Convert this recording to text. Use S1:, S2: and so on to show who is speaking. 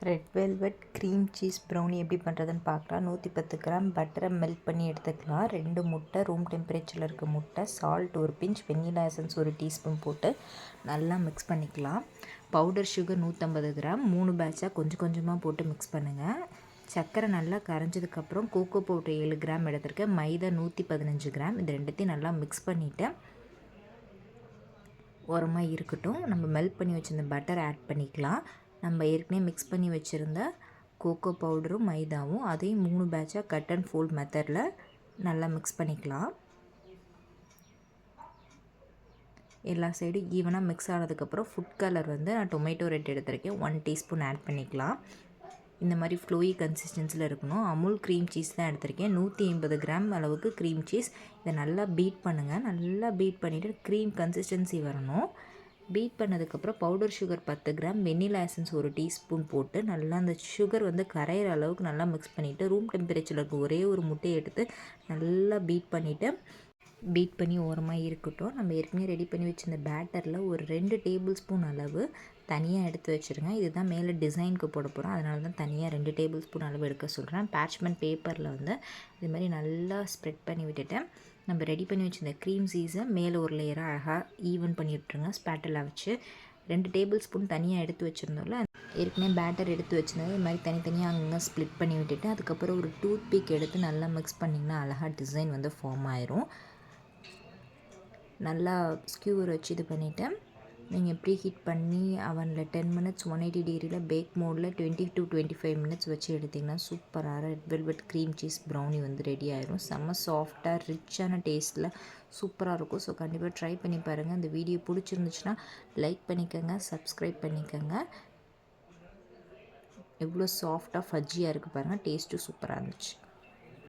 S1: Red velvet cream cheese brownie எப்படி பண்ணுறதுன்னு பார்க்கலாம். 110 கிராம் பட்டரை மெல்ட் பண்ணி எடுத்துக்கலாம். 2 முட்டை, ரூம் டெம்பரேச்சரில் இருக்க முட்டை, சால்ட் ஒரு பிஞ்ச், வெண்ணிலா எசன்ஸ் ஒரு டீஸ்பூன் போட்டு நல்லா மிக்ஸ் பண்ணிக்கலாம். பவுடர் சுகர் 150 கிராம் 3 பேட்சாக கொஞ்சம் கொஞ்சமாக போட்டு மிக்ஸ் பண்ணுங்கள். சர்க்கரை நல்லா கரைஞ்சதுக்கப்புறம் கோகோ பவுடர் 7 கிராம் எடுத்துருக்கேன். மைதா 115 கிராம். இது ரெண்டுத்தையும் நல்லா மிக்ஸ் பண்ணிவிட்டு ஓரமாக இருக்கட்டும். நம்ம மெல்ட் பண்ணி வச்சுருந்த பட்டர் ஆட் பண்ணிக்கலாம். நம்ம ஏற்கனவே மிக்ஸ் பண்ணி வச்சுருந்த கோகோ பவுடரும் மைதாவும் அதையும் 3 பேட்சாக கட் அண்ட் ஃபோல்ட் மெத்தடில் நல்லா மிக்ஸ் பண்ணிக்கலாம். எல்லா சைடும் ஈவனாக மிக்ஸ் ஆனதுக்கப்புறம் ஃபுட் கலர் நான் டொமேட்டோ ரெட் எடுத்திருக்கேன். 1 டீஸ்பூன் ஆட் பண்ணிக்கலாம். இந்த மாதிரி ஃப்ளோயி கன்சிஸ்டன்சியில் இருக்கணும். அமுல் க்ரீம் சீஸ் தான் எடுத்திருக்கேன். 180 கிராம் அளவுக்கு க்ரீம் சீஸ். இதை நல்லா பீட் பண்ணுங்கள். நல்லா பீட் பண்ணிவிட்டு க்ரீம் கன்சிஸ்டன்சி வரணும். பீட் பண்ணதுக்கப்புறம் powder sugar 10 gram, vanilla essence ஒரு டீஸ்பூன் போட்டு நல்லா அந்த சுகர் கரையிற அளவுக்கு நல்லா மிக்ஸ் பண்ணிவிட்டு ரூம் டெம்பரேச்சரில் இருக்க ஒரே ஒரு முட்டையை எடுத்து நல்லா பீட் பண்ணி ஓரமாக இருக்கட்டும். நம்ம ஏற்கனவே ரெடி பண்ணி வச்சுருந்த பேட்டரில் ஒரு 2 டேபிள் ஸ்பூன் அளவு தனியாக எடுத்து வச்சுருங்க. இதுதான் மேலே டிசைனுக்கு போட போகிறோம். அதனால தான் தனியாக 2 டேபிள் ஸ்பூன் அளவு எடுக்க சொல்கிறேன். பேட்ச்மெண்ட் பேப்பரில் இது மாதிரி நல்லா ஸ்ப்ரெட் பண்ணி விட்டுட்டேன். நம்ம ரெடி பண்ணி வச்சுருந்த க்ரீம் சீஸை மேலே ஒரு லேயராக அழகாக ஈவன் பண்ணி விட்டுருங்க. ஸ்பேட்டரில் வச்சு 2 டேபிள் ஸ்பூன் தனியாக எடுத்து வச்சுருந்தோம்ல, ஏற்கனவே பேட்டர் எடுத்து வச்சுருந்தது இது மாதிரி தனித்தனியாக அங்கங்கே ஸ்ப்ளிட் பண்ணி விட்டுட்டு அதுக்கப்புறம் ஒரு டூத் பிக் எடுத்து நல்லா மிக்ஸ் பண்ணிங்கன்னா அழகாக டிசைன் ஃபார்ம் ஆயிரும். நல்லா ஸ்கியூவர் வச்சு இது பண்ணிவிட்டேன். நீங்கள் ப்ரீ ஹீட் பண்ணி அவனில் 10 மினிட்ஸ் 180 டிகிரியில் பேக் மோடில் 20 to 25 மினிட்ஸ் வச்சு எடுத்திங்கன்னா சூப்பராக red velvet cream cheese brownie ready ஆயிரும். செம்ம சாஃப்டாக ரிச்சான டேஸ்ட்டில் சூப்பராக இருக்கும். ஸோ கண்டிப்பாக ட்ரை பண்ணி பாருங்கள். இந்த வீடியோ பிடிச்சிருந்துச்சுன்னா லைக் பண்ணிக்கோங்க, சப்ஸ்கிரைப் பண்ணிக்கோங்க. எவ்வளோ சாஃப்டாக ஃபஜ்ஜியாக இருக்குது பாருங்கள். டேஸ்ட்டும் சூப்பராக இருந்துச்சு.